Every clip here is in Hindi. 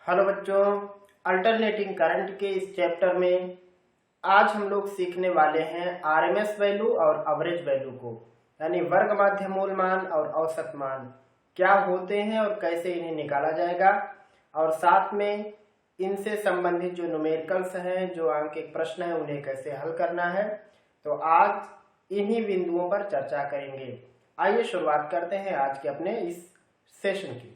हेलो बच्चों, अल्टरनेटिंग करंट के इस चैप्टर में आज हम लोग सीखने वाले हैं आरएमएस वैल्यू और एवरेज वैल्यू को, यानी वर्ग माध्य मूल मान और औसत मान क्या होते हैं और कैसे इन्हें निकाला जाएगा, और साथ में इनसे संबंधित जो न्यूमेरिकल्स हैं, जो अंक के प्रश्न है, उन्हें कैसे हल करना है। तो आज इन्हीं बिंदुओं पर चर्चा करेंगे। आइए शुरुआत करते हैं आज के अपने इस सेशन की।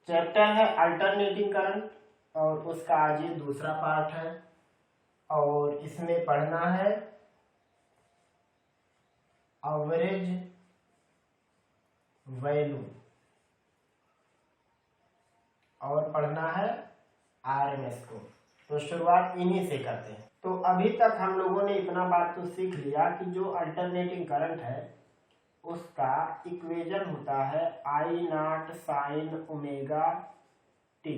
चैप्टर है अल्टरनेटिंग करंट और उसका आज ये दूसरा पार्ट है, और इसमें पढ़ना है एवरेज वैल्यू और पढ़ना है आरएमएस को। तो शुरुआत इन्हीं से करते हैं। तो अभी तक हम लोगों ने इतना बात तो सीख लिया कि जो अल्टरनेटिंग करंट है उसका इक्वेशन होता है I naught sine omega T,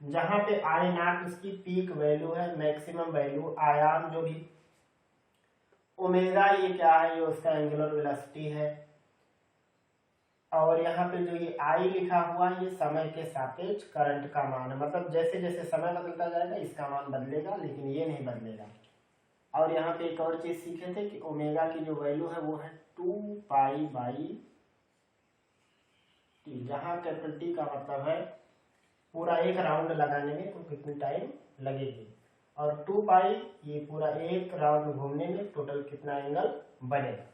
जहां पे आई नॉट उसकी पीक वैल्यू है, मैक्सिमम वैल्यू, आयाम जो भी, ओमेगा ये क्या है, ये उसका एंगुलर वेलोसिटी है, और यहाँ पे जो ये आई लिखा हुआ है ये समय के सापेक्ष करंट का मान है। मतलब जैसे जैसे समय बदलता जाएगा इसका मान बदलेगा, लेकिन ये नहीं बदलेगा। और यहाँ पे एक और चीज सीखे थे कि ओमेगा की जो वैल्यू है वो है 2π/t, जहां कैपिटल टी का मतलब है पूरा एक राउंड लगाने में तो कितनी टाइम लगेगी, और 2π ये पूरा एक राउंड घूमने में टोटल कितना एंगल बनेगा।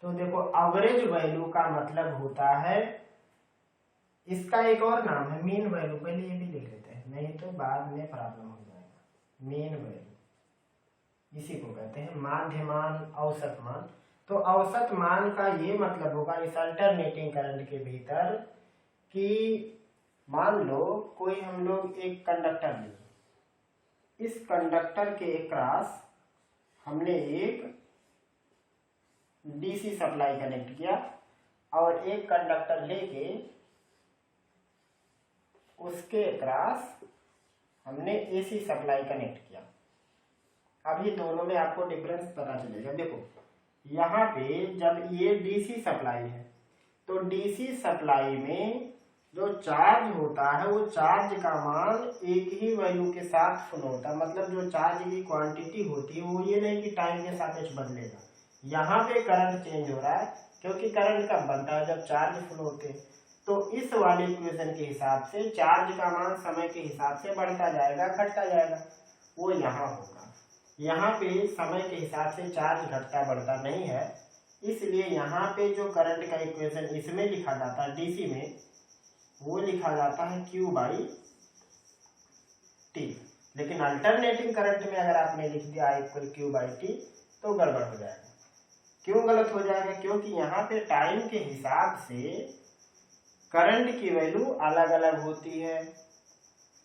तो देखो एवरेज वैल्यू का मतलब होता है, इसका एक और नाम है मीन वैल्यू। पहले ये भी लिख लेते हैं, नहीं तो बाद में प्रॉब्लम हो जाएगा। मीन वैल्यू इसी को कहते हैं माध्य मान, औसत मान। तो औसत मान का ये मतलब होगा इस अल्टरनेटिंग करंट के भीतर कि मान लो कोई हम लोग एक कंडक्टर लिए, इस कंडक्टर के क्रॉस हमने एक डीसी सप्लाई कनेक्ट किया, और एक कंडक्टर लेके उसके क्रॉस हमने एसी सप्लाई कनेक्ट किया। अब ये दोनों में आपको डिफरेंस पता चलेगा। देखो यहाँ पे जब ये डीसी सप्लाई है तो डीसी सप्लाई में जो चार्ज होता है वो चार्ज का मान एक ही वैल्यू के साथ फ्लो होता है। मतलब जो चार्ज की क्वांटिटी होती है वो ये नहीं कि टाइम के सापेक्ष बदलेगा। यहाँ पे करंट चेंज हो रहा है, क्योंकि करंट कब बनता है, जब चार्ज फ्लो होते हैं। तो इस वाले इक्वेशन के हिसाब से चार्ज का मान समय के हिसाब से बढ़ता जाएगा, घटता जाएगा, वो यहाँ होगा। यहाँ पे समय के हिसाब से चार्ज घटता बढ़ता नहीं है, इसलिए यहाँ पे जो करंट का इक्वेशन इसमें लिखा जाता है डीसी में, वो लिखा जाता है Q/T। लेकिन अल्टरनेटिंग करंट में अगर आपने लिख दिया Q/T तो गड़बड़ हो जाएगा। क्यों गलत हो जाएगा? क्योंकि यहाँ पे टाइम के हिसाब से करंट की वैल्यू अलग अलग होती है,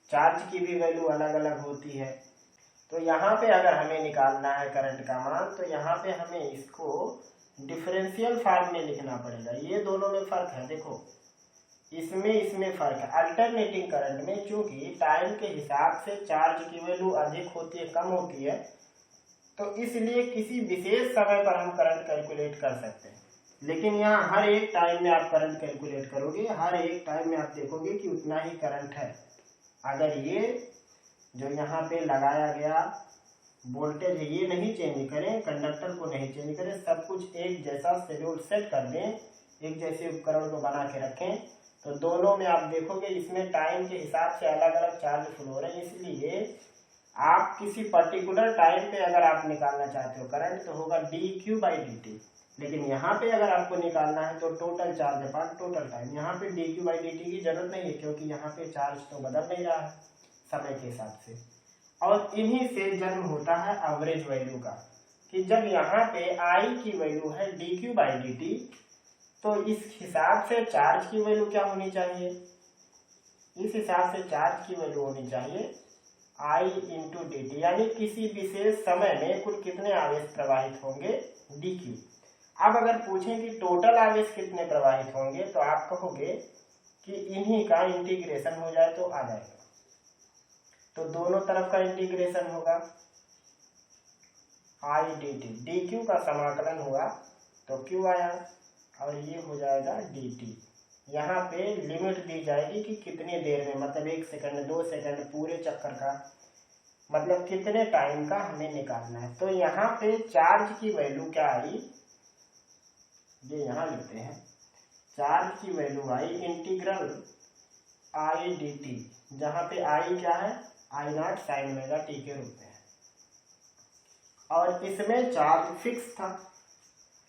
चार्ज की भी वैल्यू अलग अलग होती है। तो यहाँ पे अगर हमें निकालना है करंट का मान, तो यहाँ पे हमें इसको डिफरेंशियल फॉर्म में लिखना पड़ेगा। ये दोनों में फर्क है, देखो इसमें फर्क है। अल्टरनेटिंग करंट में चूंकि टाइम के हिसाब से चार्ज की वैल्यू अधिक होती है, कम होती है, तो इसलिए किसी विशेष समय पर हम करंट कैलकुलेट कर सकते हैं। लेकिन यहाँ हर एक टाइम में आप करंट कैलकुलेट करोगे, हर एक टाइम में आप देखोगे कि उतना ही करंट है। अगर ये जो यहाँ पे लगाया गया वोल्टेज ये नहीं चेंज करें, कंडक्टर को नहीं चेंज करें, सब कुछ एक जैसा शेड्यूल सेट कर दें, एक जैसे उपकरण को बना के रखें, तो दोनों में आप देखोगे इसमें टाइम के हिसाब से अलग अलग चार्ज फ्लो हो रहे हैं। इसलिए आप किसी पर्टिकुलर टाइम पे अगर आप निकालना चाहते हो करंट तो होगा dQ/dt। लेकिन यहाँ पे अगर आपको निकालना है तो total charge upon total time. यहाँ पे dQ/dt की जरूरत नहीं है, क्योंकि यहाँ पे चार्ज तो बदल नहीं रहा है समय के हिसाब से। और इन्हीं से जन्म होता है एवरेज वैल्यू का, कि जब यहाँ पे I की वैल्यू है dQ/dt, तो इस हिसाब से चार्ज की वैल्यू क्या होनी चाहिए, इस हिसाब से चार्ज की वैल्यू होनी चाहिए I/dt, यानी किसी विशेष समय में कुल कितने आवेश प्रवाहित होंगे, dQ। अब अगर पूछें कि टोटल आवेश कितने प्रवाहित होंगे, तो आप कहोगे कि इन्हीं का इंटीग्रेशन हो जाए तो आ जाएगा। तो दोनों तरफ का इंटीग्रेशन होगा I/dt, dQ का समाकलन हुआ तो Q आया, और ये हो जाएगा dt। यहाँ पे लिमिट दी जाएगी कि कितनी देर में, मतलब 1 सेकंड 2 सेकंड पूरे चक्कर का, मतलब कितने टाइम का हमें निकालना है। तो यहाँ पे चार्ज की वैल्यू क्या आई, ये यहाँ लिखते हैं, चार्ज की value I integral I D T, जहाँ पे आई क्या है, I naught sine omega T के रूप में है, और इसमें चार्ज फिक्स था।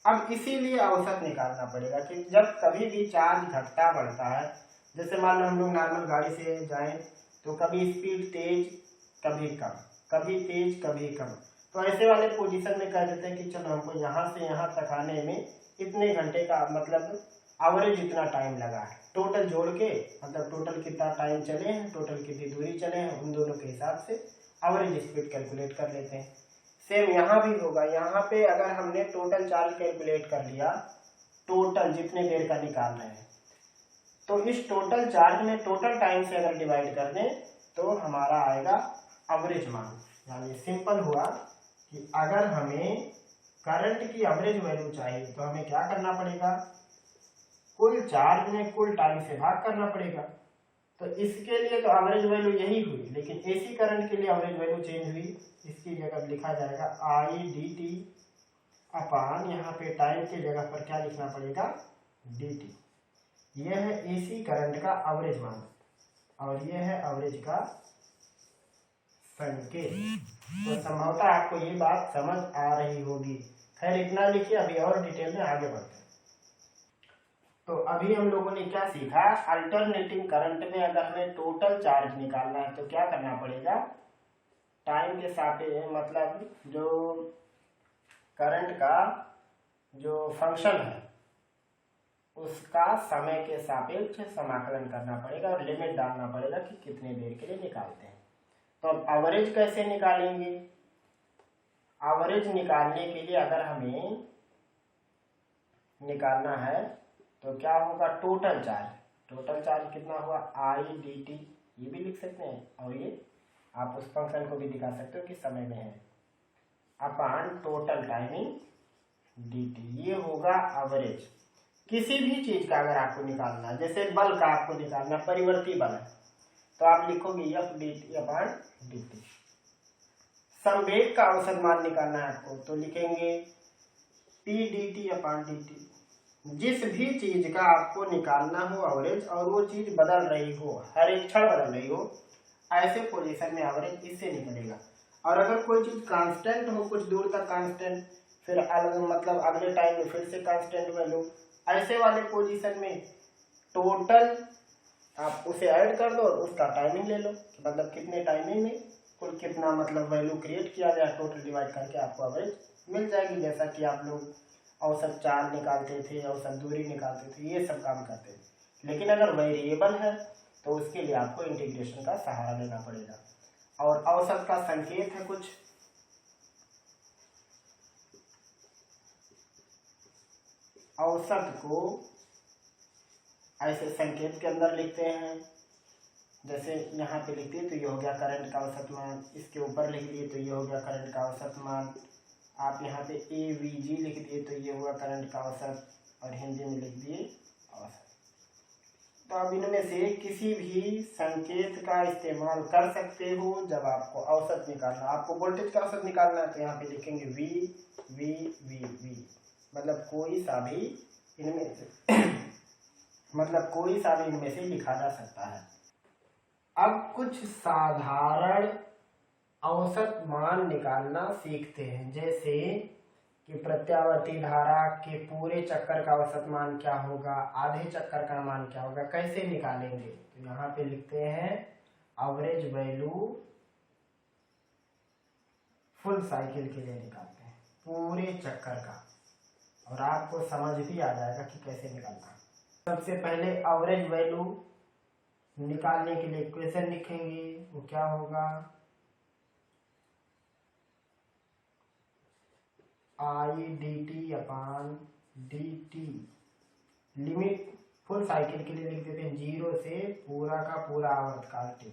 अब इसीलिए औसत निकालना पड़ेगा कि जब कभी भी चार्ज घटता बढ़ता है, जैसे मान लो हम लोग नॉर्मल गाड़ी से जाएं तो कभी स्पीड तेज कभी कम, कभी तेज कभी कम, तो ऐसे वाले पोजीशन में कह देते हैं कि चलो हमको यहाँ से यहाँ तक आने में इतने घंटे का, मतलब एवरेज इतना टाइम लगा है, टोटल जोड़ के, मतलब टोटल कितना टाइम चले हैं, टोटल कितनी दूरी चले हैं, उन दोनों के हिसाब से एवरेज स्पीड कैलकुलेट कर लेते हैं। सेम यहाँ भी होगा, यहाँ पे अगर हमने टोटल चार्ज कैलकुलेट कर लिया, टोटल जितने देर का निकाल रहे हैं, तो इस टोटल चार्ज में टोटल टाइम से अगर डिवाइड कर दें तो हमारा आएगा एवरेज मान। यानी सिंपल हुआ कि अगर हमें करंट की एवरेज वैल्यू चाहिए तो हमें क्या करना पड़ेगा, कुल चार्ज में कुल टाइम से भाग करना पड़ेगा। तो इसके लिए तो एवरेज वैल्यू यही हुई, लेकिन एसी करंट के लिए एवरेज वैल्यू चेंज हुई, इसकी जगह लिखा जाएगा आई डी टी अपान, यहाँ पे टाइम की जगह पर क्या लिखना पड़ेगा, डी टी। यह है एसी करंट का एवरेज मान और यह है एवरेज का संकेत। तो संभवतः आपको ये बात समझ आ रही होगी। खैर इतना लिखिए, अभी और डिटेल में आगे बढ़ते हैं। तो अभी हम लोगों ने क्या सीखा, अल्टरनेटिंग करंट में अगर हमें टोटल चार्ज निकालना है तो क्या करना पड़ेगा, टाइम के सापेक्ष, मतलब जो करंट का जो फंक्शन है उसका समय के सापेक्ष समाकलन करना पड़ेगा और लिमिट डालना पड़ेगा कि कितने देर के लिए निकालते हैं। तो अब एवरेज कैसे निकालेंगे, एवरेज निकालने के लिए अगर हमें निकालना है तो क्या होगा, टोटल चार्ज कितना हुआ, आई डी टी, ये भी लिख सकते हैं और ये आप उस फंक्शन को भी दिखा सकते हो कि समय में है, अपान टोटल टाइमिंग डी टी, ये होगा एवरेज। किसी भी चीज का अगर आपको निकालना है, जैसे बल का आपको निकालना, परिवर्ती बल है, तो आप लिखोगे F D T upon D T. संवेग का औसत मान निकालना है आपको, तो लिखेंगे P D T upon D T. जिस भी चीज का आपको निकालना हो एवरेज, और वो चीज बदल रही हो, हर एक क्षण बदल रही हो, ऐसे पोजीशन में एवरेज इससे निकलेगा। और अगर कोई चीज कांस्टेंट हो, कुछ दूर तक कांस्टेंट, फिर मतलब अगले टाइम में फिर से कांस्टेंट वैल्यू, ऐसे वाले पोजीशन में टोटल आप उसे ऐड कर दो और उसका टाइमिंग ले लो, मतलब कितने टाइमिंग में कुल कितना मतलब वैल्यू क्रिएट किया गया, टोटल डिवाइड करके आपको एवरेज मिल जाएगी। जैसा कि आप लोग औसत चार्ज निकालते थे, औसत दूरी निकालते थे, ये सब काम करते थे। लेकिन अगर वेरिएबल है तो उसके लिए आपको इंटीग्रेशन का सहारा लेना पड़ेगा। और औसत का संकेत है कुछ, औसत को ऐसे संकेत के अंदर लिखते हैं, जैसे यहाँ पे लिखते हैं तो ये हो गया करंट का औसत मान, इसके ऊपर लिख दिए तो ये हो गया करंट का औसत मान, आप यहाँ पे ए वी जी लिख दिए तो ये हुआ करंट का औसत, और हिंदी में लिख दिए औसत। तो अब इनमें से किसी भी संकेत का इस्तेमाल कर सकते हो जब आपको औसत निकालना, आपको वोल्टेज का औसत निकालना है तो यहाँ पे लिखेंगे वी वी वी वी, मतलब कोई सा भी इनमें से मतलब कोई सा भी इनमें से लिखा जा सकता है। अब कुछ साधारण औसत मान निकालना सीखते हैं, जैसे कि प्रत्यावर्ती धारा के पूरे चक्कर का औसत मान क्या होगा, आधे चक्कर का मान क्या होगा, कैसे निकालेंगे। तो यहाँ पे लिखते हैं एवरेज वैल्यू फुल साइकिल के लिए निकालते हैं, पूरे चक्कर का, और आपको समझ भी आ जाएगा कि कैसे निकालना है। सबसे पहले एवरेज वैल्यू निकालने के लिए इक्वेशन लिखेंगे, वो क्या होगा, I D T upon D T, limit full cycle के लिए लिख देते हैं 0 से पूरा का पूरा आवर्तकाल टी।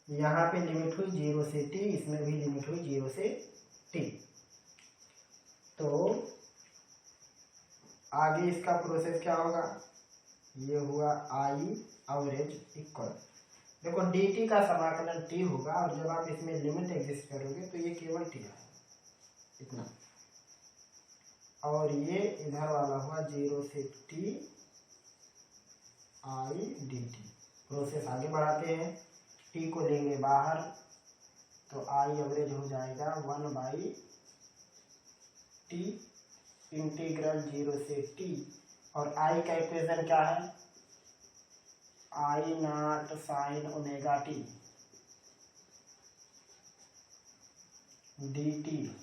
यहाँ पे लिमिट हुई 0 से टी, इसमें भी लिमिट हुई 0 से टी। तो आगे इसका प्रोसेस क्या होगा, ये हुआ आई एवरेज इक्वल, देखो डी टी का समाकलन टी होगा और जब आप इसमें लिमिट एग्जिस्ट करोगे तो ये केवल टी है इतना, और ये इधर वाला हुआ 0 से T I D T. Process आगे बढ़ाते हैं, टी को लेंगे बाहर तो आई एवरेज हो जाएगा 1/t इंटीग्रल 0 से टी, और आई का इक्वेशन क्या है, I naught sine omega t d t,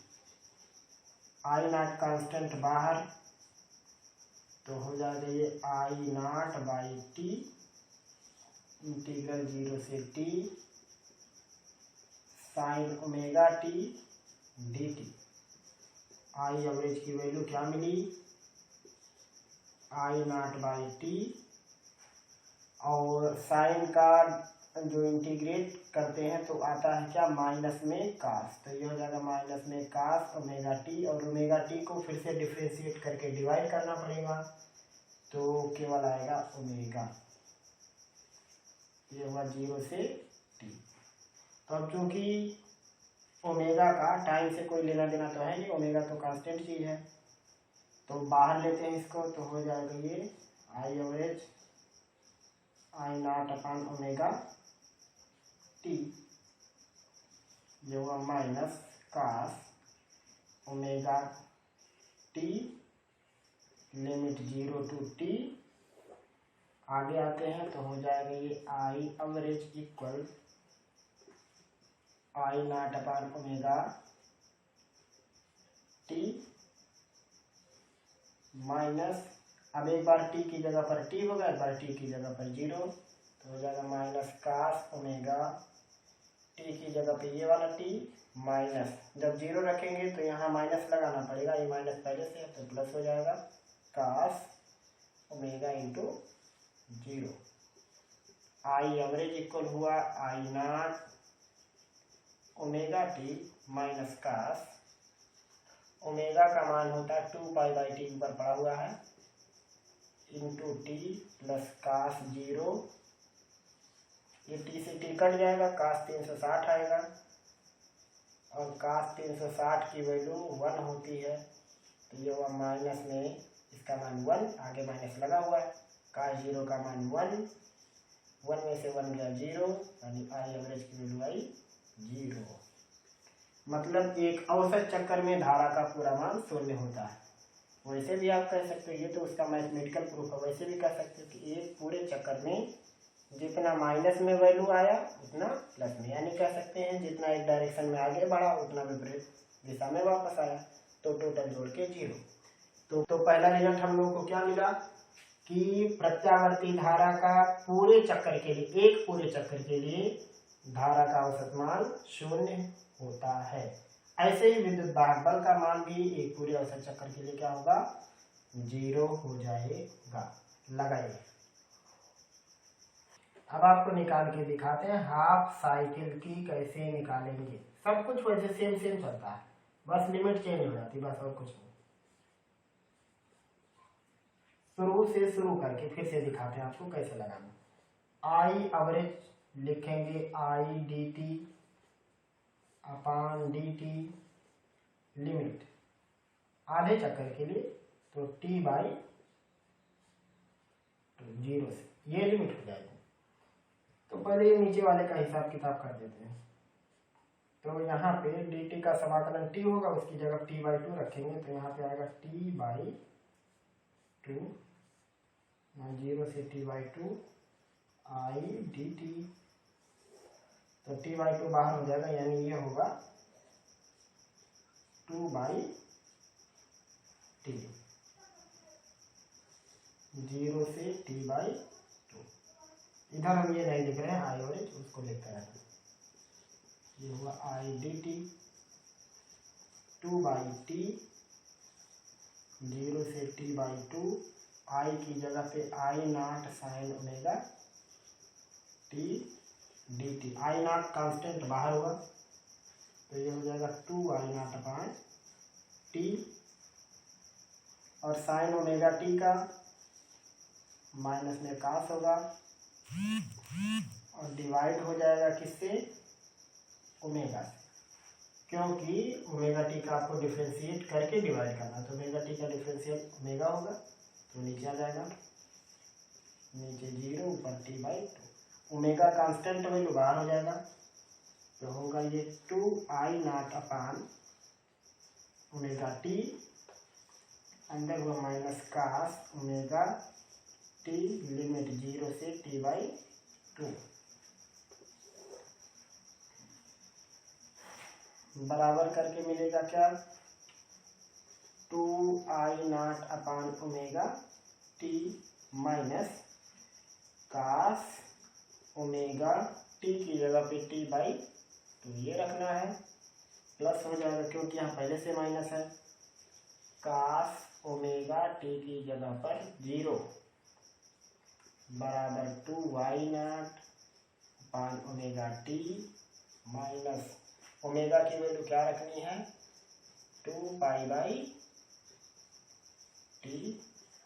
I naught constant बाहर तो हो जाएगा ये I naught by t integral 0 से t sine omega t d t. I average की वैल्यू क्या मिली, आई नॉट बाई टी, और साइन का जो इंटीग्रेट करते हैं तो आता है क्या, माइनस में कास, तो ये हो जाएगा माइनस में कास ओमेगा टी, और ओमेगा टी को फिर से डिफ्रेंशिएट करके डिवाइड करना पड़ेगा तो केवल आएगा ओमेगा, ये हुआ 0 से टी। तो अब चूंकि ओमेगा का टाइम से कोई लेना देना तो है नहीं, ओमेगा तो कांस्टेंट चीज है, तो बाहर लेते हैं इसको तो हो जाएगा ये I average I naught upon omega T, ये हुआ minus cos omega T limit 0 to T. आगे आते हैं तो हो जाएगा ये I average equal I naught upon omega T minus, अब एक बार टी की जगह पर टी होगा, एक बार टी की जगह पर 0, तो हो जाएगा माइनस कास ओमेगा टी की जगह पे ये वाला टी माइनस, जब 0 रखेंगे तो यहाँ माइनस लगाना पड़ेगा, ये माइनस पहले से है तो प्लस हो जाएगा cos omega into 0। I average equal हुआ I naught omega T minus cos, omega का मान होता है 2π/t ऊपर पड़ा हुआ है इंटू टी प्लस कास 0, ये टी से टी कट जाएगा, कास 360 आएगा, और कास 360 की वैल्यू 1 होती है, तो ये हुआ माइनस में इसका मान 1, आगे माइनस लगा हुआ है, कास 0 का मान 1 में से 1 गया 0, यानी आई एवरेज की वैल्यू आई 0। मतलब एक औसत चक्कर में धारा का पूरा मान 0 होता है। वैसे भी आप कह सकते हो, ये तो उसका मैथमेटिकल प्रूफ है, वैसे भी कह सकते हो कि एक पूरे चक्कर में जितना माइनस में वैल्यू आया उतना प्लस में, यानी कह सकते हैं जितना एक डायरेक्शन में आगे बढ़ा उतना विपरीत दिशा में वापस आया, तो टोटल जोड़ के 0। तो पहला रिजल्ट हम लोग को क्या मिला कि प्रत्यावर्ती धारा का पूरे चक्कर के लिए, एक पूरे चक्कर के लिए धारा का औसत मान 0 होता है। ऐसे ही विद्युत वाहक बल का मान भी एक पूरे औसत चक्कर के लिए क्या होगा, 0 हो जाएगा। लगाइए, अब आपको निकाल के दिखाते हैं हाफ साइकिल की कैसे निकालेंगे। सब कुछ वैसे सेम चलता है, बस लिमिट चेंज हो जाती है, बस और कुछ नहीं। शुरू से शुरू करके फिर से दिखाते हैं आपको कैसे लगाना। आई एवरेज लिखेंगे I D T upon D T limit आधे चक्कर के लिए तो t/2 0 से, ये लिमिट हो जाएगी। तो पहले ये नीचे वाले का हिसाब किताब कर देते हैं। तो यहाँ पे dt का समाकलन t होगा, उसकी जगह t/2 रखेंगे, तो यहाँ पे आएगा t/2 0 से t/2 आई डी टी, तो t/2 बाहर हो जाएगा, यानी ये होगा 2/t 0 से t/2। इधर हम ये नहीं लिख रहे हैं आई एवरेज, उसको लिखते हैं। ये हुआ आई डी टी 2/t 0 से t/2, आई की जगह पे I naught sine omega t d t, I naught constant बाहर होगा, तो ये हो जाएगा 2i0 अपॉन टी, और साइन ओमेगा टी का माइनस में कास होगा और डिवाइड हो जाएगा किससे, ओमेगा से, क्योंकि ओमेगा टी का आपको डिफ्रेंशिएट करके डिवाइड करना, तो ओमेगा टी का डिफ्रेंशिएट ओमेगा होगा, तो नीचे आ जाएगा, नीचे 0 ऊपर T by 2, omega constant value बाहर हो जाएगा, तो होगा ये 2I0 अपान ओमेगा टी, अंदर हुआ minus cos omega T, limit 0 से टी बाई 2, बराबर करके मिलेगा क्या, 2I0 upon omega T minus cos omega T की जगह पे टी बाई 2 ये रखना है, प्लस हो जाएगा क्योंकि यहाँ पहले से माइनस है, कास ओमेगा टी की जगह पर 0 बराबर 2Y0 अपान ओमेगा टी माइनस ओमेगा की वैल्यू क्या रखनी है, 2 पाई बाई टी,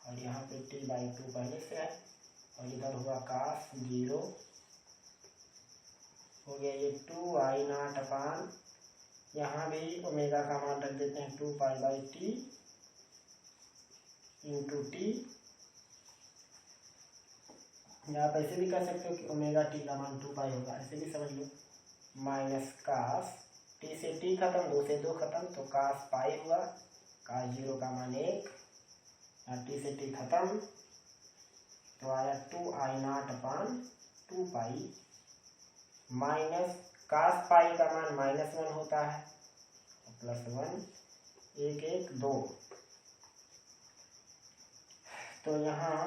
और यहाँ पे टी बाई 2 पहले से है, और इधर हुआ कास 0 हो गया, ये 2I0 अपान, यहाँ भी ओमेगा का मान रख देते हैं 2 pi by T into T, या आप ऐसे भी कर सकते हो कि ओमेगा टी का मान 2 पाई होगा, ऐसे भी समझ लो, माइनस कास टी से टी खत्म, 2 से 2 खत्म, तो कास पाई हुआ, कास 0 का मान 1, और टी से टी खत्म, तो आया 2I0 अपान 2 पाई माइनस कास पाई का मान -1 होता है, प्लस 1, 1 1 2, तो यहाँ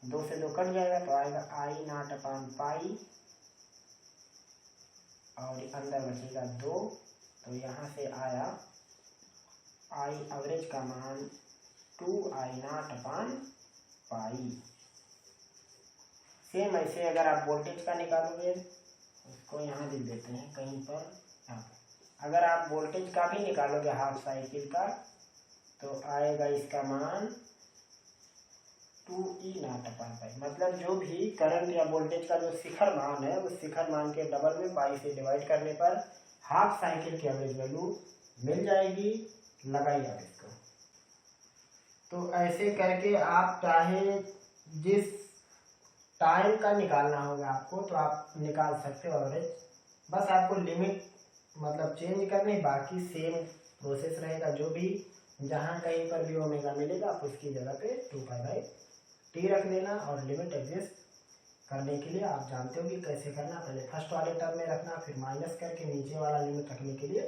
2 से 2 कट जाएगा, तो आएगा I0 अपान पाई, और अंदर बचेगा 2, तो यहाँ से आया आई एवरेज का मान 2I0 अपान पाई। सेम ऐसे अगर आप वोल्टेज का निकालोगे, उसको यहाँ लिख देते हैं कहीं पर, यहाँ पर अगर आप वोल्टेज का भी निकालोगे हाफ साइकिल का, तो आएगा इसका मान 2E0 अपान पाई, मतलब जो भी करंट या वोल्टेज का जो शिखर मान है, उस शिखर मान के डबल में पाई से डिवाइड करने पर हाफ साइकिल की एवरेज वैल्यू मिल जाएगी। लगाइए आप इसको, तो ऐसे करके आप चाहे जिस टाइम का निकालना होगा आपको, तो आप निकाल सकते हो एवरेज, बस आपको लिमिट मतलब चेंज करनी, बाकी सेम प्रोसेस रहेगा, जो भी जहाँ कहीं पर भी ओमेगा मिलेगा आप उसकी जगह पे 2 पाई बाई टी रख लेना, और लिमिट एग्जिस्ट करने के लिए आप जानते हो कि कैसे करना, पहले फर्स्ट वाले टर्म में रखना, फिर माइनस करके नीचे वाला लिमिट रखने के लिए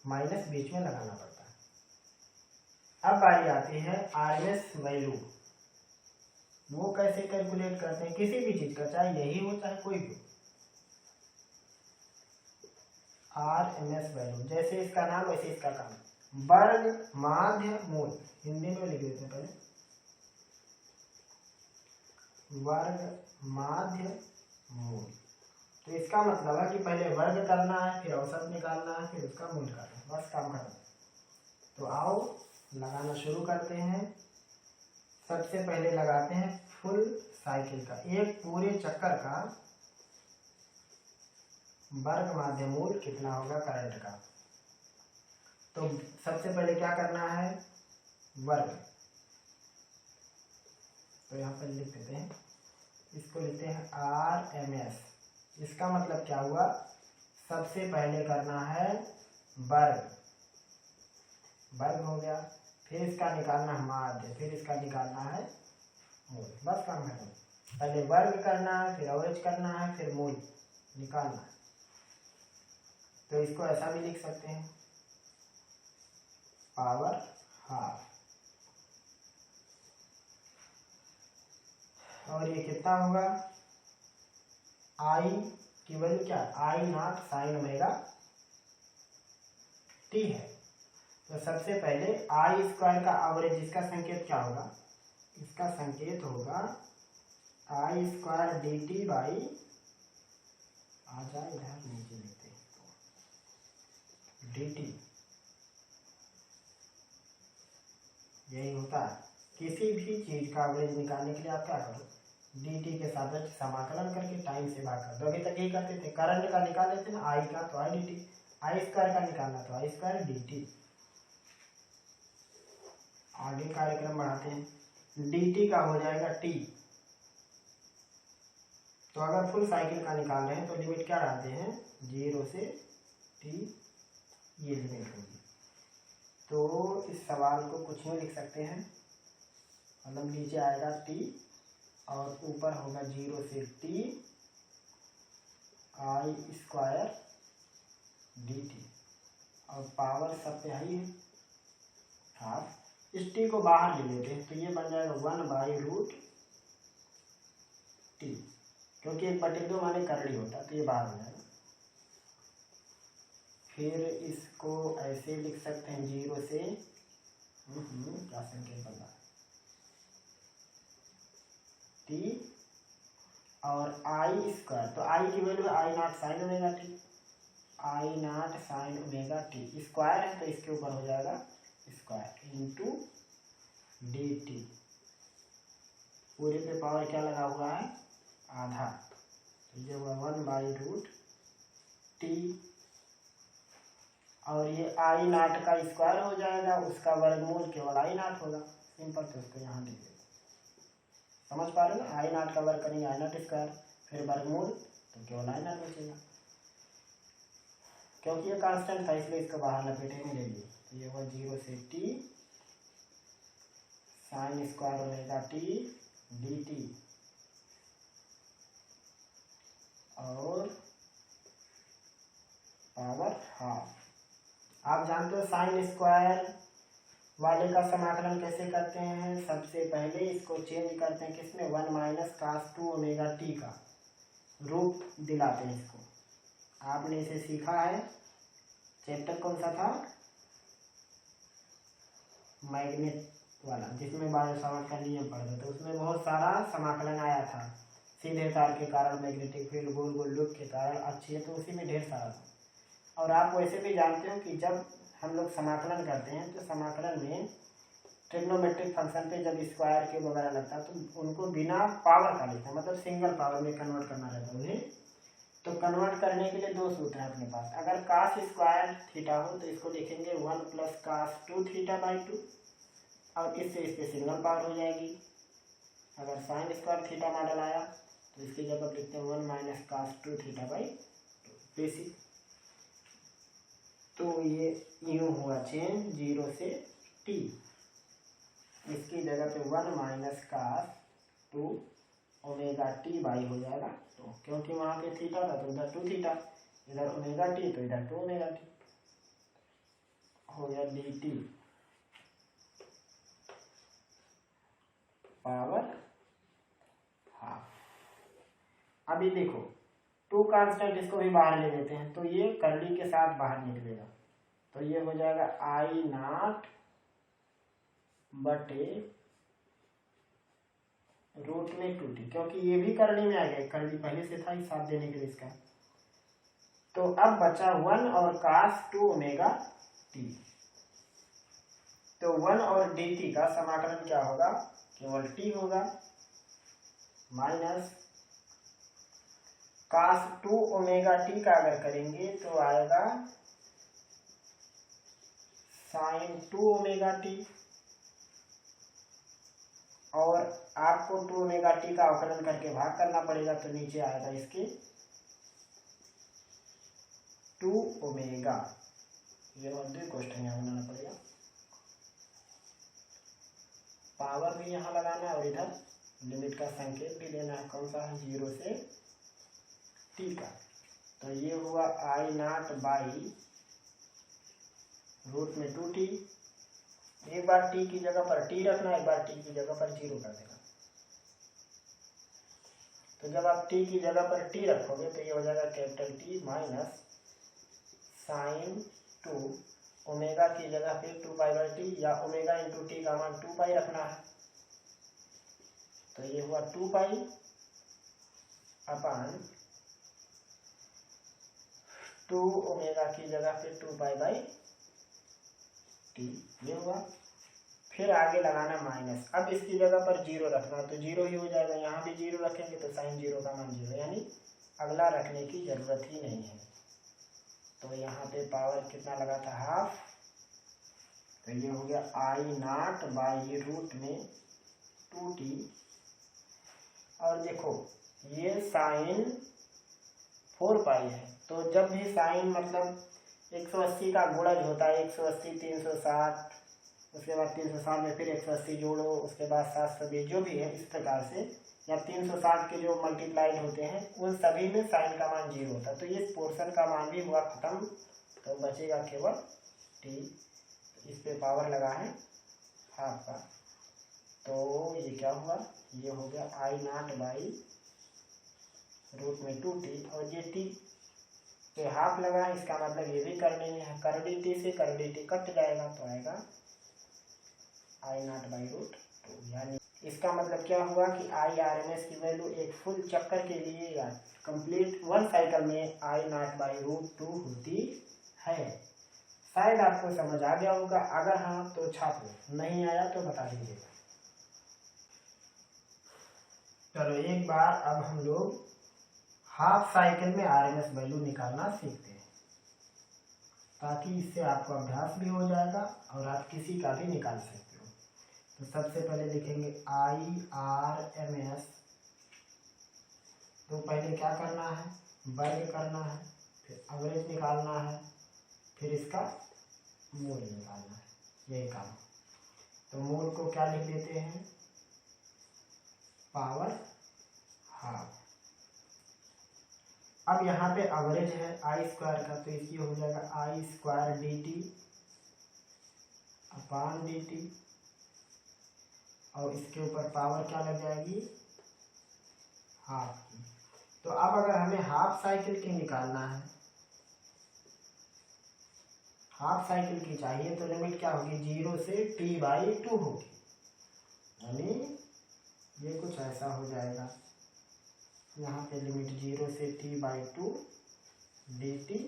माइनस बीच में लगाना पड़ता है। अब बारी आती है आरएमएस वैल्यू, वो कैसे कैलकुलेट करते हैं किसी भी चीज का, चाहे यही हो चाहे कोई भी। आरएमएस वैल्यू, जैसे इसका नाम वैसे इसका काम, वर्ग माध्य मूल, हिंदी में लिख देते हैं पहले, वर्ग माध्य मूल, तो इसका मतलब है कि पहले वर्ग करना है, फिर औसत निकालना है, फिर उसका मूल करना है, बस काम करना है। तो आओ लगाना शुरू करते हैं। सबसे पहले लगाते हैं फुल साइकिल का, एक पूरे चक्कर का वर्ग माध्य मूल कितना होगा करंट का। तो सबसे पहले क्या करना है, वर्ग, तो यहाँ पर लिख देते हैं, इसको लिखते हैं आरएमएस। इसका मतलब क्या हुआ, सबसे पहले करना है वर्ग, वर्ग हो गया, फिर इसका निकालना है माध्य, फिर इसका निकालना है मूल, बस काम है। पहले वर्ग करना है, फिर एवरेज करना है, फिर मूल निकालना है। तो इसको ऐसा भी लिख सकते हैं, पावर हाफ, और ये कितना होगा, आई की वैल्यू क्या, I0 साइन ओमेगा टी है। तो सबसे पहले आई स्क्वायर का एवरेज, इसका संकेत क्या होगा, इसका संकेत होगा आई स्क्वायर डी टी बाई, आ जाए इधर नीचे लिखते हैं डी टी, यही होता है। किसी भी चीज का एवरेज निकालने के लिए आप क्या करो, dt के सापेक्ष समाकलन करके टाइम से भाग कर दो। अभी तक यही करते थे, करंट का निकाल लेते ना, आई का तो आई dt, आई स्क्वायर का निकालना तो आई स्क्वायर dt। आगे कार्यक्रम बढ़ाते हैं, dt का हो जाएगा t। तो अगर फुल साइकिल का निकाल रहे हैं तो लिमिट क्या डालते हैं, 0 से t, ये लिमिट होगी। तो इस सवाल को कुछ नहीं लिख सकते हैं, मतलब नीचे आएगा t और ऊपर होगा 0 से t आई स्क्वायर dt, और पावर सब पे आई है हाफ। इस t को बाहर ले लेते हैं तो ये बन जाएगा 1/√t, क्योंकि 1/2 माने करड़ी होता है तो ये बाहर हो जाएगा। फिर इसको ऐसे लिख सकते हैं 0 से क्या संकेत बन रहा है, t और आई स्क्वायर, तो आई की value I naught sine omega T, I naught sine omega T, square है तो इसके ऊपर हो जाएगा स्क्वायर इंटू डी टी। पूरे पे पावर क्या लगा हुआ है, आधा, तो ये हुआ 1/√t, और ये आई नॉट का स्क्वायर हो जाएगा, उसका वर्गमूल केवल आई नॉट होगा, सिंपल। तो उसको यहाँ दे देते, समझ पा रहे हो ना, आई नॉट का वर्ग करेंगे आई नॉट स्क्वायर, फिर वर्गमूल तो केवल आई नॉट बचेगा, क्योंकि ये कांस्टेंट था इसलिए इसको बाहर लपेटेंगे, ले लिए। तो ये हुआ 0 से t sign square omega t dt, और पावर हाफ। आप जानते हो साइन स्क्वायर वाले का समाकलन कैसे करते हैं, सबसे पहले इसको चेंज करते हैं किसमें, 1 - cos2 ओमेगा t का रूप दिलाते हैं इसको। आपने इसे सीखा है, चैप्टर कौन सा था, मैग्नेट वाला, जिसमें बायोसावर्ट का नियम पढ़ते थे, उसमें बहुत सारा समाकलन आया था, सीधे तार के कारण मैग्नेटिक फील्ड, गोल गोल लूप के कारण अच्छी है, तो उसी में ढेर सारा था। और आप वैसे भी जानते हो कि जब हम लोग समाकलन करते हैं तो समाकलन में ट्रिग्नोमेट्रिक फंक्शन पे जब स्क्वायर के वगैरह लगता है तो उनको बिना पावर का लिखते हैं, मतलब सिंगल पावर में कन्वर्ट करना रहता है उन्हें। तो कन्वर्ट करने के लिए दो सूत्र हैं अपने पास, अगर cos स्क्वायर थीटा हो तो इसको लिखेंगे 1 + cos2 θ/2, और इससे इस पे सिंगल पावर हो जाएगी। अगर साइन स्क्वायर थीटा मॉडल आया तो इसकी जगह लिखते हैं 1 - cos2 θ/2 बेसिक। तो ये यूँ हुआ चेंज 0 से t, इसकी जगह पे 1 - cos2 ओमेगा t बाई हो जाएगा, तो क्योंकि वहाँ पे थीटा था तो इधर 2 थीटा, इधर ओमेगा टी तो इधर 2 ओमेगा टी, हो गया dt पावर हाफ। अभी देखो 2 कांस्टेंट, इसको भी बाहर ले लेते हैं तो ये करली के साथ बाहर निकलेगा, तो ये हो जाएगा आई नॉट बटे रूट में 2t, क्योंकि ये भी करली में आ गया, करली पहले से था इस साथ देने के लिए इसका। तो अब बचा 1 और cos2 ओमेगा t, तो 1 और dt का समाकलन क्या होगा, केवल t होगा, माइनस cos2 ओमेगा t का अगर करेंगे तो आएगा sin 2 ओमेगा t, और आपको 2 ओमेगा टी का अवकलन करके भाग करना पड़ेगा, तो नीचे आएगा इसके 2 ओमेगा, ये मध्य क्वेश्चन यहाँ बनाना पड़ेगा, पावर भी यहाँ लगाना है और इधर लिमिट का संकेत भी देना है, कौन सा है, 0 से t का। तो ये हुआ आई नॉट बाई रूट में 2t, एक बार t की जगह पर t रखना, एक बार t की जगह पर 0 कर देना। तो जब आप t की जगह पर t रखोगे तो ये हो जाएगा capital T minus sine 2 omega की जगह पे 2π/t, या ओमेगा इंटू टी का मान 2π रखना है, तो ये हुआ 2π अपान 2 ओमेगा की जगह पे 2π/t, ये हुआ। फिर आगे लगाना माइनस। अब इसकी जगह पर जीरो रखना, तो जीरो ही हो जाएगा, यहाँ भी जीरो रखेंगे तो साइन जीरो का मान जीरो, यानी अगला रखने की जरूरत ही नहीं है। तो यहाँ पे पावर कितना लगा था, हाफ, तो ये हो गया आई नॉट बाई रूट में 2t। और देखो ये साइन 4 पाई है, तो जब भी साइन मतलब 180 का गुणज होता है, 180 360, उसके बाद 360 में फिर 180 जोड़ो, उसके बाद 720, जो भी है इस प्रकार से, या 360 के जो मल्टीप्लाइड होते हैं उन सभी में साइन का मान जीरो होता है। तो ये पोर्शन का मान भी हुआ खत्म, तो बचेगा केवल t। इस पे पावर लगा है हाफ का, तो ये क्या हुआ, ये हो गया आई नॉट बाई रूट में 2t, और ये t पे हाफ लगा है, इसका मतलब ये भी करने में है, कर डी टी से कर डी टी कट जाएगा, तो आएगा आई नॉट बाई रूट 2। यानी इसका मतलब क्या हुआ कि आई आर एम एस की वैल्यू एक फुल चक्कर के लिए या कंप्लीट 1 साइकिल में आई नॉट बाई रूट 2 होती है। शायद आपको समझ आ गया होगा, अगर हाँ तो छाप लो, नहीं आया तो बता दीजिएगा। चलो एक बार अब हम लोग हाफ साइकिल में आरएमएस वैल्यू निकालना सीखते हैं, ताकि इससे आपको अभ्यास भी हो जाएगा और आप किसी का भी निकाल सकते हो। तो सबसे पहले लिखेंगे आई आर एम एस, तो पहले क्या करना है, वर्ग करना है, फिर एवरेज निकालना है, फिर इसका मूल निकालना है, यही काम। तो मूल को क्या लिख देते हैं, पावर हाफ। अब यहाँ पे एवरेज है आई स्क्वायर का, तो इसकी हो जाएगा आई square D T upon D T, और इसके ऊपर पावर क्या लग जाएगी, हाफ की। तो अब अगर हमें हाफ साइकिल की निकालना है, हाफ साइकिल की चाहिए, तो लिमिट क्या होगी, 0 से t/2 होगी, यानी ये कुछ ऐसा हो जाएगा, यहाँ पे लिमिट 0 से t/2 dt,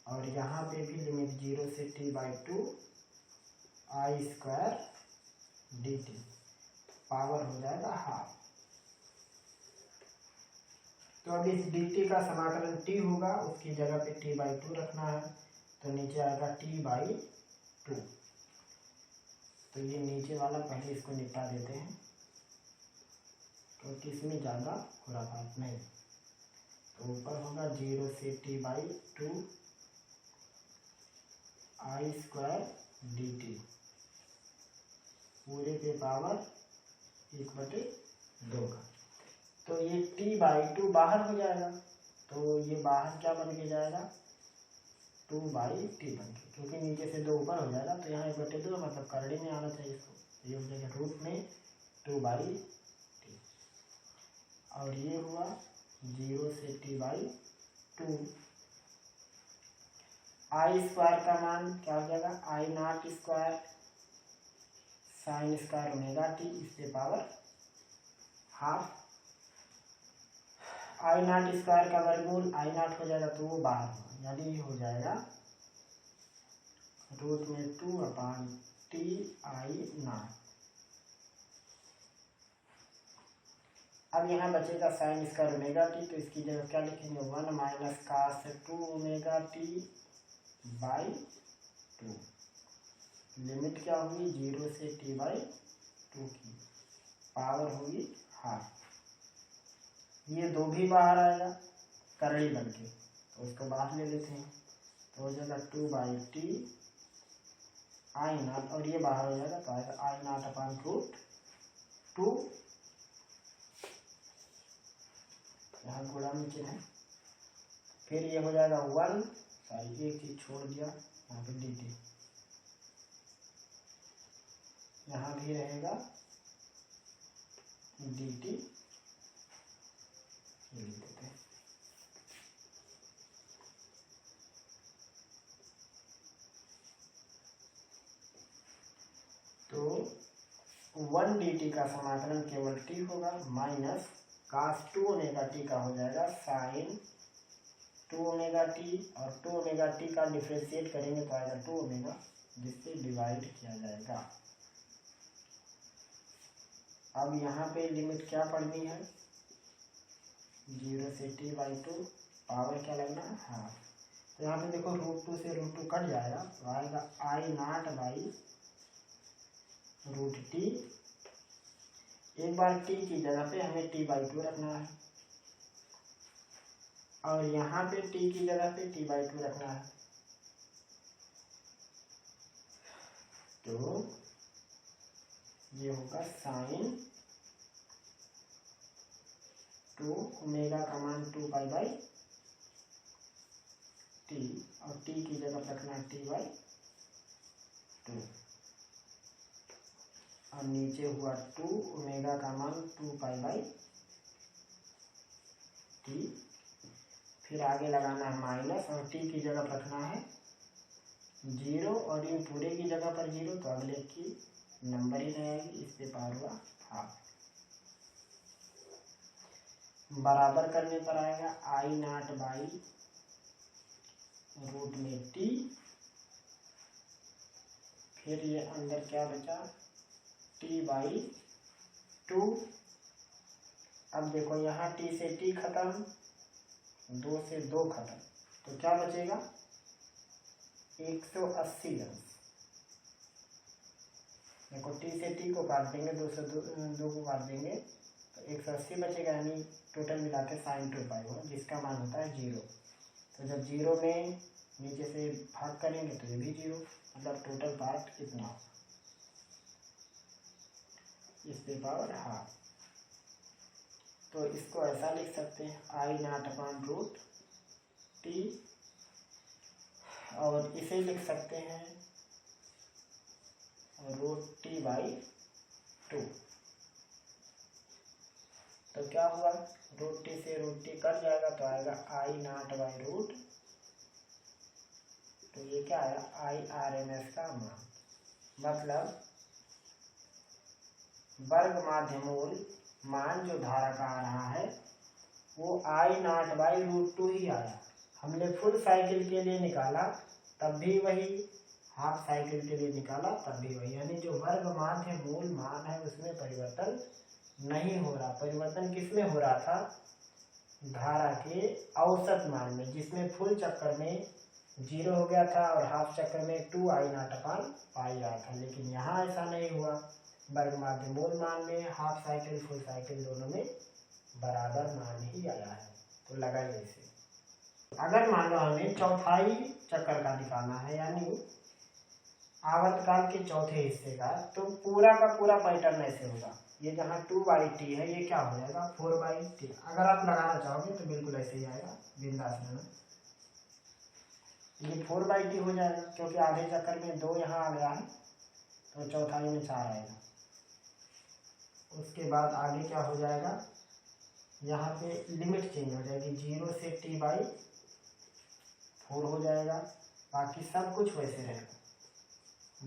और यहाँ पे भी लिमिट 0 से t/2 आई स्क्वायर dt, पावर हो जाएगा हाफ। तो अब इस dt का समाकलन t होगा, उसकी जगह पे t/2 रखना है, तो नीचे आएगा t/2। तो ये नीचे वाला पहले इसको निपटा देते हैं, क्योंकि इसमें ज़्यादा खुरापात नहीं। तो ऊपर होगा 0 से t/2 आई स्क्वायर dt, पूरे पे पावर 1/2 का। तो ये t/2 बाहर हो जाएगा, तो ये बाहर क्या बन के जाएगा, 2/t बन के, क्योंकि नीचे से 2 ऊपर हो जाएगा, तो यहाँ 1/2 मतलब करड़ी में आना चाहिए इसको, ये हो जाएगा रूट में 2/t। और ये हुआ 0 से t/2। आई स्क्वायर का मान क्या हो जाएगा, I naught square sine square omega t, इससे power half. I naught square का वर्गमूल आई नॉट हो जाएगा, तो वो बाहर होगा, यानी ये हो जाएगा रूट में 2/t आई नॉट। अब यहाँ बचेगा साइन स्क्वायर ओमेगा टी, तो इसकी जगह क्या लिखेंगे, 1 minus cos 2 omega T by 2। Limit क्या होगी, 0 से t/2 की, पावर होगी हाफ। ये 2 भी बाहर आएगा करड़ी बन के, तो उसको बाहर ले लेते हैं, तो हो जाएगा 2/t आई नॉट, और ये बाहर हो जाएगा, तो आएगा आई नॉट अपान रूट 2, यहाँ गुणा में चिन्ह है, फिर ये हो जाएगा 1, सॉरी एक चीज छोड़ दिया, यहाँ पे dt, यहाँ भी रहेगा dt, ये लिख देते हैं। तो 1 dt का समाकलन केवल t होगा, माइनस कास 2 ओमेगा टी का हो जाएगा साइन 2 ओमेगा टी, और 2 ओमेगा टी का डिफ्रेंशिएट करेंगे तो आएगा 2 ओमेगा, जिससे डिवाइड किया जाएगा। अब यहाँ पे लिमिट क्या पढ़नी है, 0 से t/2 पावर क्या लगना है, हाफ। तो यहाँ पे देखो √2 से √2 कट जाएगा तो आएगा I0/√t। एक बार t की जगह पे हमें t/2 रखना है और यहाँ पे t की जगह पे t/2 रखना है। तो ये होगा sin 2 ओमेगा का मान 2π/t और t की जगह रखना है t/2 और नीचे हुआ 2 ओमेगा का मान 2π/t। फिर आगे लगाना है माइनस और t की जगह रखना है 0 और इन पूरे की जगह पर 0 तो अगले की नंबर ही रहेगी, इस पे पावर हुआ हाफ। बराबर करने पर आएगा I0/√t। फिर ये अंदर क्या बचा, t/2। अब देखो यहाँ t से t खत्म, 2 से 2 खत्म, तो क्या बचेगा 180 अंश। देखो t से t को काट देंगे, 2 से 2 को काट देंगे तो 180 बचेगा, यानी टोटल मिला के sin 2π हो, जिसका मान होता है 0। तो जब 0 में नीचे से भाग करेंगे तो ये भी 0, मतलब टोटल पार्ट कितना होगा, इस पे पावर हाफ। तो इसको ऐसा लिख सकते हैं I0/√t और इसे लिख सकते हैं √t/2। तो क्या हुआ, √t से √t कट जाएगा तो आएगा I0/√, तो ये क्या आया IRMS का मान, मतलब वर्ग माध्यमूल मान जो धारा का आ रहा है वो I0/√2 ही आया। हमने फुल साइकिल के लिए निकाला तब भी वही, हाफ साइकिल के लिए निकाला तब भी वही, यानी जो वर्ग माध्य मूल मान है उसमें परिवर्तन नहीं हो रहा। परिवर्तन किसमें हो रहा था, धारा के औसत मान में, जिसमें फुल चक्कर में 0 हो गया था और हाफ चक्कर में 2I0/π आया था। लेकिन यहाँ ऐसा नहीं हुआ, वर्ग माध्य मूल मान में हाफ साइकिल फुल साइकिल दोनों में बराबर मान ही आया है। तो लगाइए इसे। अगर मान लो हमें चौथाई चक्कर का निकालना है, यानी आवर्तकाल के चौथे हिस्से का, तो पूरा का पूरा पैटर्न ऐसे होगा। ये जहाँ 2/t है ये क्या हो जाएगा 4/t। अगर आप लगाना चाहोगे तो बिल्कुल ऐसे ही आएगा, बिंदास रहना। ये 4/t हो जाएगा क्योंकि आधे चक्कर में 2 यहाँ आ गया है तो चौथाई में 4 आएगा। उसके बाद आगे क्या हो जाएगा, यहाँ पे लिमिट चेंज हो जाएगी, 0 से t/4 हो जाएगा, बाकी सब कुछ वैसे रहेगा।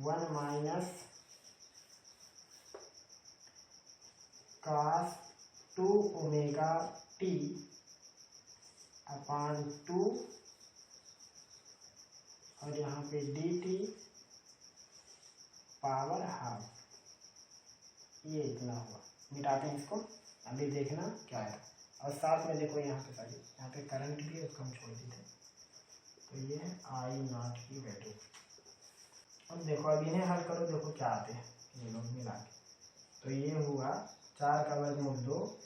1 minus cos 2 omega t upon 2 और यहाँ पे dt पावर हाफ, ये इतना हुआ। मिटाते हैं इसको, अभी देखना क्या है। और साथ में देखो यहाँ पे सारी, यहाँ पे करंट भी है उसको हम छोड़ देते हैं। तो ये है I0 की वैल्यू। अब देखो अब इन्हें हल करो, देखो क्या आते हैं ये लोग मिला के। तो ये हुआ 4 का वर्गमूल 2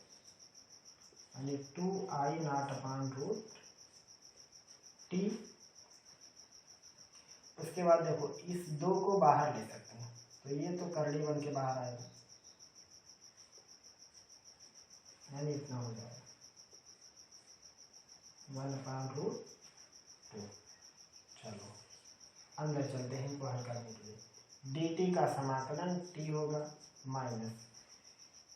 यानी 2I0/√t। उसके बाद देखो इस 2 को बाहर ले सकते हैं, तो ये तो करड़ी बन के बाहर आएगा, यानी इतना हो जाएगा 1/√2। चलो अंदर चलते हैं इनको हल करने के लिए। dt का समाकलन t होगा माइनस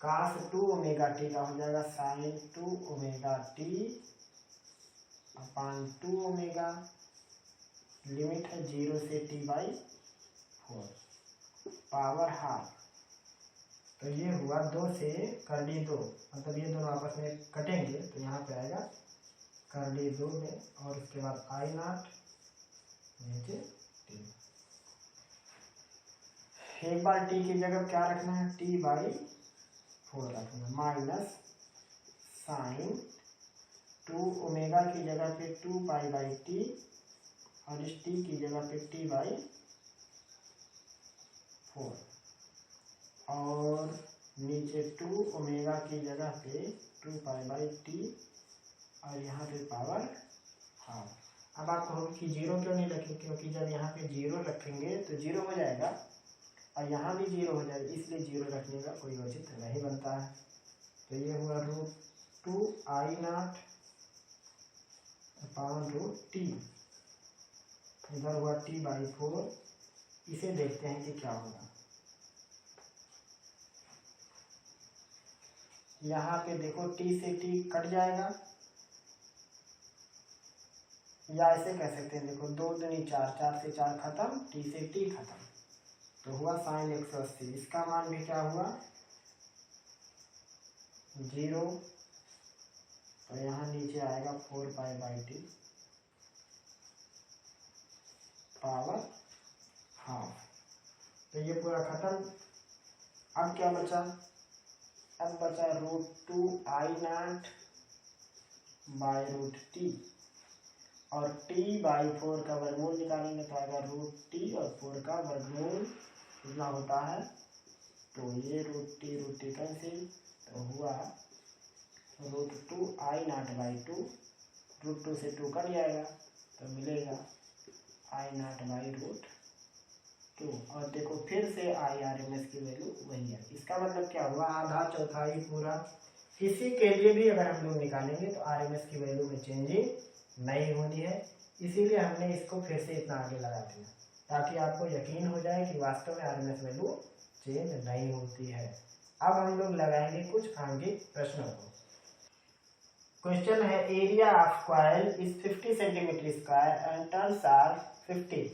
cos 2 ओमेगा t का हो जाएगा sin 2 omega t upon 2 omega, limit है 0 से t/4 पावर हाफ। तो ये हुआ 2 से करड़ी 2, मतलब ये दोनों आपस में कटेंगे तो यहाँ पे आएगा करड़ी 2 में, और उसके बाद I0 नीचे t। एक बार t की जगह क्या रखना है t/4 4 रखूँगा माइनस साइन 2 ओमेगा की जगह पे 2 पाई बाई टी और इस टी की जगह पे टी बाई 4 और नीचे 2 ओमेगा की जगह पे 2 पाई बाई टी और यहाँ पे पावर हाफ। अब आप कहोगे कि जीरो क्यों नहीं रखें, क्योंकि जब यहाँ पे जीरो रखेंगे तो जीरो हो जाएगा और यहाँ भी जीरो हो जाएगा, इसलिए जीरो रखने का कोई औचित्य नहीं बनता है। तो ये हुआ √2I0 पावर √t, इधर हुआ t/4। इसे देखते हैं कि क्या होगा। यहाँ पे देखो t से t कट जाएगा, या ऐसे कह सकते हैं, देखो 2 दूनी 4, 4 से 4 खत्म, t से t खत्म, तो हुआ साइन 180। इसका मान भी क्या हुआ 0, तो यहाँ नीचे आएगा 4 pi by T power half. तो ये पूरा खत्म। अब क्या बचा, अब बचा √2I0 बाई √t और t/4 का वर्गमूल निकालेंगे तो आएगा √t और 4 का वर्गमूल कितना होता है, तो ये √t कैंसिल, तो हुआ √2I0 बाई 2, √2 से 2 कट जाएगा तो मिलेगा I0 बाई √2। और देखो फिर से IRMS की वैल्यू वही है। इसका मतलब क्या हुआ, आधा चौथाई पूरा किसी के लिए भी अगर हम लोग निकालेंगे तो RMS की वैल्यू में चेंजिंग नहीं होनी है। इसीलिए हमने इसको फिर से इतना आगे लगा दिया ताकि आपको यकीन हो जाए कि वास्तव में RMS वैल्यू चेंज नहीं होती है। अब हम लोग लगाएंगे कुछ आंगिक प्रश्नों को। क्वेश्चन है area of coil is 50 centimeter square and turns are 50.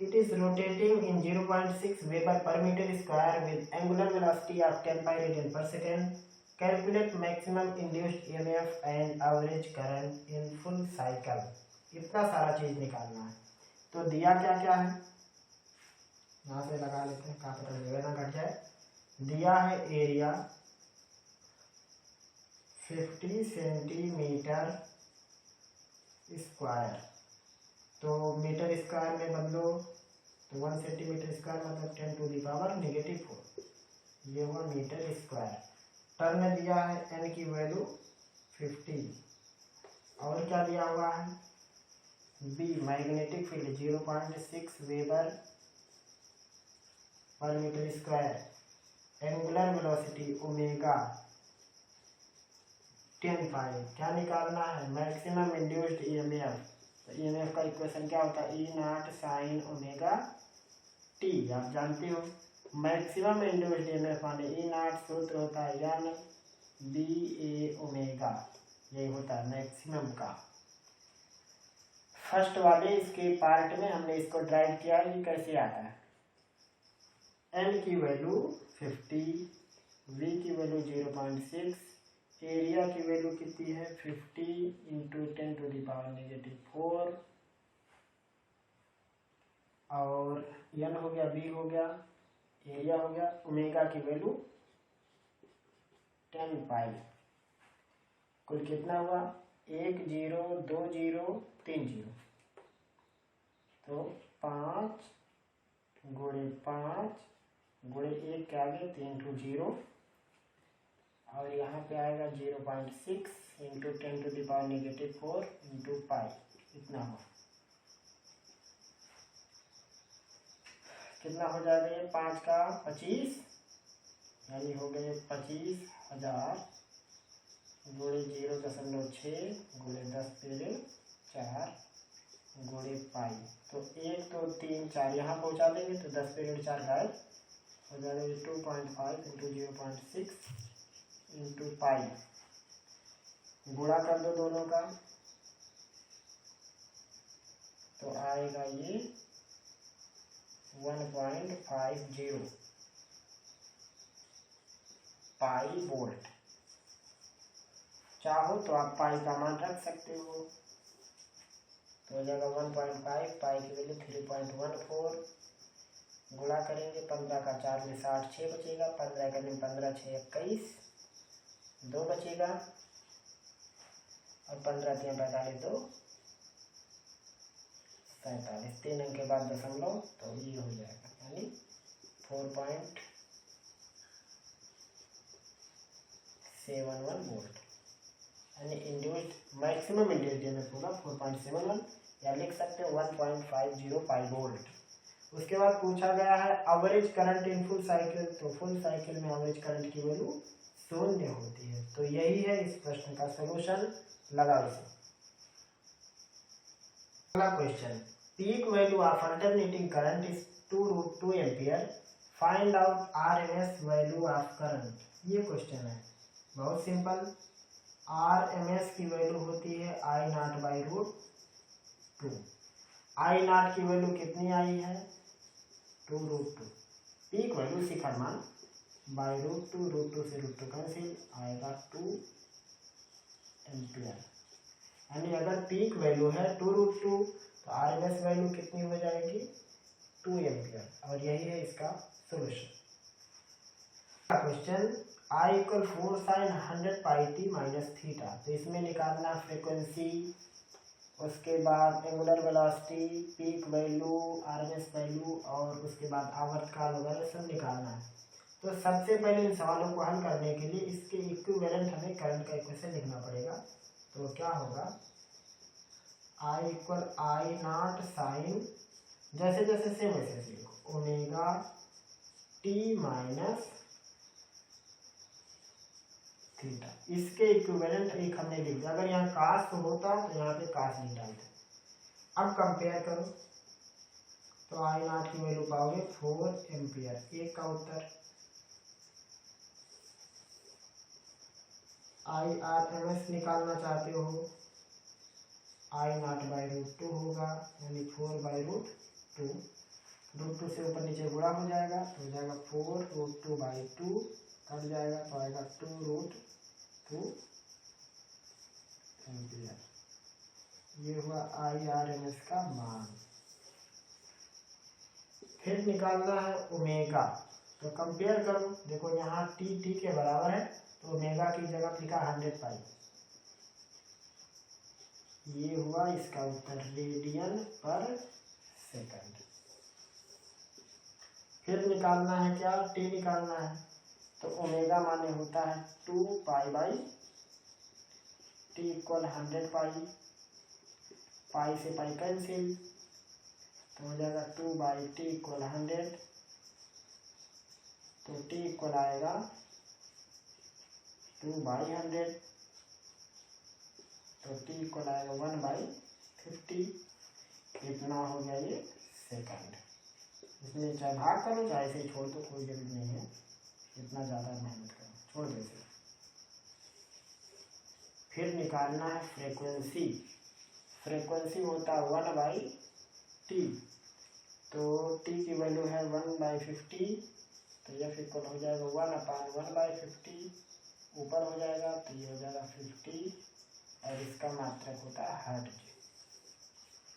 It is rotating in 0.6 Weber per meter square with angular velocity of 10 pi radian per second. Calculate maximum induced EMF and average current in full cycle. इतना सारा चीज निकालना है। तो दिया क्या क्या है, यहाँ से लगा लेते हैं, कहाँ पता जगह ना घट जाए। दिया है एरिया 50 सेंटीमीटर स्क्वायर, तो मीटर स्क्वायर में बदलो तो 1 सेंटीमीटर स्क्वायर मतलब 10 टू दी पावर -4, ये हुआ मीटर स्क्वायर। टर्न दिया है n की वैल्यू 50 और क्या दिया हुआ है b magnetic field 0.6 weber per meter square, angular velocity omega 10 pi. क्या निकालना है, मैक्सिमम इंड्यूस्ड EMF। तो EMF का इक्वेशन क्या होता है, E0 साइन ओमेगा t, आप जानते हो। मैक्सिमम इंड्यूस्ड EMF माने E0 सूत्र होता है यानी BA ओमेगा, यही होता है मैक्सिमम का। फर्स्ट वाले इसके पार्ट में हमने इसको ड्राइव किया, ये कैसे आता है, n की वैल्यू 50, v की वैल्यू 0.6, एरिया की वैल्यू कितनी है 50 इंटू 10 टू दी पावर -4 और n हो गया, b हो गया, एरिया हो गया, ओमेगा की वैल्यू 10 पाई। कुल कितना हुआ 1 0 2 0 3 0, तो 5 गुणे 5 गुणे 1 के आगे 3 टू 0 और यहाँ पे आएगा 0.6 into 10 to the power -4 into pi, इतना हो। कितना हो जाएगा ये 5 का 25 यानी हो गए 25,000 गुणे 0.6 गुणे 10 तेरे 4 गुणे पाई। तो 1 2 3 4 यहाँ पहुँचा देंगे तो 10 पेरियड 4 गायब हो जाएगा। 2.5 इंटू 0.6 इंटू पाई, गुणा कर दो दोनों का तो आएगा ये 1.50 पाई वोल्ट। चाहो तो आप पाई का मान रख सकते हो, तो हो जाएगा 1.5, पाई की वैल्यू 3.14, गुणा करेंगे 15 का 4 में 60, 6 बचेगा, 15 करने 15 6 21, 2 बचेगा और 15 3 45 2 47, 3 अंक के बाद दशमलव, तो ये हो जाएगा यानी 4.71 वोल्ट, यानी इंड्यूस्ड मैक्सिमम इंड्यूस्ड ईएमएफ होगा 4.71, या लिख सकते हो 1.505 वोल्ट। उसके बाद पूछा गया है average current in full cycle, तो फुल साइकिल में एवरेज करंट की वैल्यू 0 होती है। तो यही है इस प्रश्न का सॉल्यूशन, लगा इसे। अगला question, peak value of alternating current is 2√2 ampere, find out RMS value of current. ये क्वेश्चन है, बहुत सिंपल। आरएमएस की वैल्यू होती है I0/√2। I0 की वैल्यू कितनी आई है 2√2, पीक वैल्यू शिखर मान /√2, √2 से √2 कैंसिल आएगा 2 एम्पियर, यानी अगर पीक वैल्यू है 2√2 तो आरएमएस वैल्यू कितनी हो जाएगी 2 एम्पियर, और यही है इसका solution. Question, I = 4 sin 100πt - theta, तो इसमें निकालना फ्रीक्वेंसी, उसके बाद angular velocity, peak value, RMS value, और उसके बाद आवर्तकाल वगैरह सब निकालना है। तो सबसे पहले इन सवालों को हल करने के लिए इसके इक्विवेलेंट हमें करंट का इक्वेशन लिखना पड़ेगा। तो क्या होगा, I = I0 sin, जैसे जैसे सेम वैसे लिखो, ओमेगा टी माइनस थीटा, इसके इक्विवेलेंट एक हमने लिख दिया। अगर यहाँ कास होता तो यहाँ पे कास नहीं डालते। अब कंपेयर करो, तो I0 की वैल्यू पाओगे 4 एम्पियर, एक का उत्तर। IRMS निकालना चाहते हो, I0/√2 होगा, यानी 4/√2, √2 से ऊपर नीचे गुणा हो जाएगा तो हो जाएगा 4√2/2, कट जाएगा तो आएगा 2√2 एम्पियर। ये हुआ IRMS का मान। फिर निकालना है ओमेगा, तो कंपेयर करो, देखो यहाँ टी के बराबर है, तो ओमेगा की जगह लिखा 100π, ये हुआ इसका उत्तर, रेडियन पर सेकंड। फिर निकालना है क्या, टी निकालना है, तो ओमेगा माने होता है 2π/t = 100π, पाई से पाई कैंसिल, तो हो जाएगा 2/t = 100, तो t इक्वल आएगा 2/100, तो t इक्वल आएगा 1/50, इतना हो गया ये सेकंड। इसमें चाहे भाग करो चाहे इसे छोड़ दो, कोई जरूरत नहीं है इतना ज़्यादा मेहनत करो, छोड़ दो इसे। फिर निकालना है फ्रीक्वेंसी, फ्रीक्वेंसी होता है 1/t, तो t की वैल्यू है 1/50, तो यह इक्वल हो जाएगा 1/1/50, ऊपर हो जाएगा तो ये हो जाएगा 50, और इसका मात्रक होता है हर्ट्ज।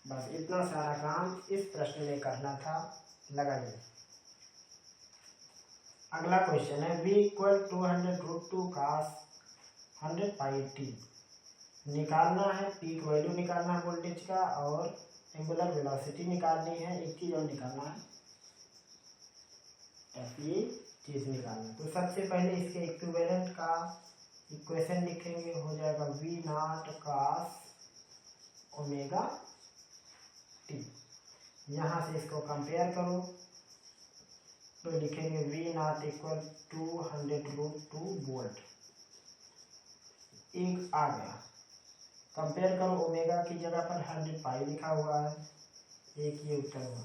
बस इतना सारा काम इस प्रश्न में करना था, लगाइए। अगला क्वेश्चन है, V = 200√2 cos 100πt, निकालना है पीक वैल्यू, निकालना है वोल्टेज का, और एंगुलर वेलोसिटी निकालनी है, एक चीज और निकालना है, ये चीज निकालना। तो सबसे पहले इसके इक्विवेलेंट का इक्वेशन लिखेंगे, हो जाएगा V0 cos ωt। यहाँ से इसको कंपेयर करो, तो लिखेंगे V0 = 200√2 वोल्ट, एक आ गया। कंपेयर करो, ओमेगा की जगह पर 100π लिखा हुआ है, एक ये उत्तर हुआ,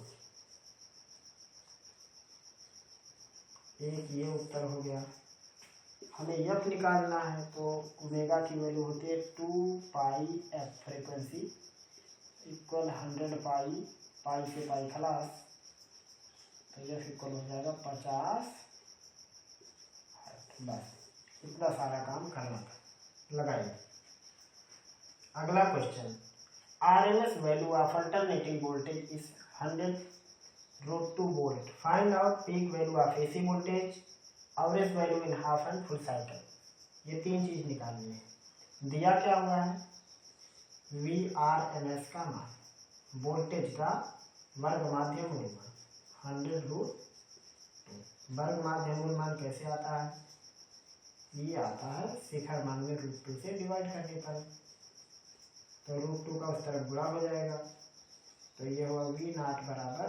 एक ये उत्तर हो गया। हमें एफ निकालना है, तो ओमेगा की वैल्यू होती है 2πf, फ्रीक्वेंसी इक्वल 100π, पाई से पाई खलास, तो एफ इक्वल हो जाएगा 50 हर्ट्ज। बस इतना सारा काम करना था, लगाइए। अगला question, RMS value of alternating voltage is 100√2 volt, find out peak value of AC voltage, average value in half and full cycle. ये 3 चीज निकालनी है। दिया क्या हुआ है, VRMS का मान, वोल्टेज का वर्ग माध्य मूल मान 100√2। वर्ग माध्य मूल मान कैसे आता है, ये आता है शिखर मान में √2 से डिवाइड करने पर, तो √2 का उस तरफ गुणा हो जाएगा, तो ये हुआ V0 बराबर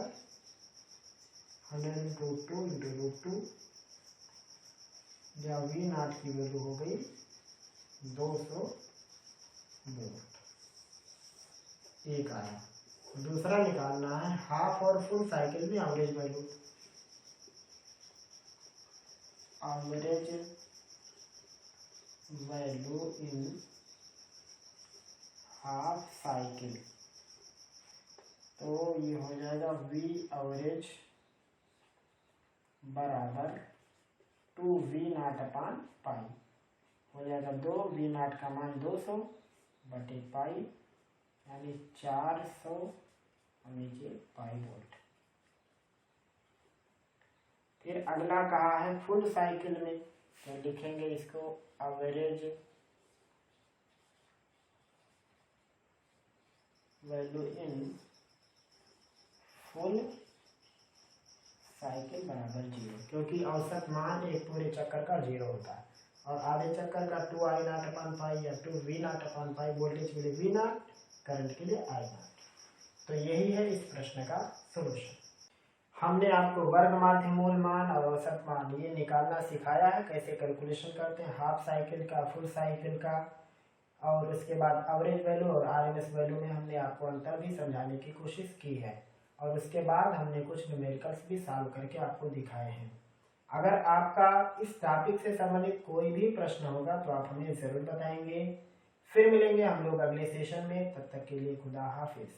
100√2 इंटू √2, या V0 की वैल्यू हो गई 200 वोल्ट। एक आया। दूसरा निकालना है हाफ और फुल साइकिल में average value. Average value in half cycle, तो ये हो जाएगा V एवरेज बराबर 2V0/पाई, हो जाएगा 2, V0 का मान 200 बटे पाई, यानी 400 और नीचे पाई वोल्ट। फिर अगला कहा है फुल साइकिल में, तो लिखेंगे इसको average value in full cycle बराबर 0, क्योंकि औसत मान एक पूरे चक्कर का 0 होता है और आधे चक्कर का 2I0/पाई या 2V0/पाई, वोल्टेज के लिए V0, करंट के लिए I0। तो यही है इस प्रश्न का सॉल्यूशन। हमने आपको वर्ग माध्य मूल मान और औसत मान ये निकालना सिखाया है, कैसे कैलकुलेशन करते हैं हाफ साइकिल का, फुल साइकिल का, और उसके बाद एवरेज वैल्यू और RMS वैल्यू में हमने आपको अंतर भी समझाने की कोशिश की है, और उसके बाद हमने कुछ न्यूमेरिकल्स भी सॉल्व करके आपको दिखाए हैं। अगर आपका इस टॉपिक से संबंधित कोई भी प्रश्न होगा तो आप हमें ज़रूर बताएंगे। फिर मिलेंगे हम लोग अगले सेशन में, तब तक के लिए खुदा हाफिज।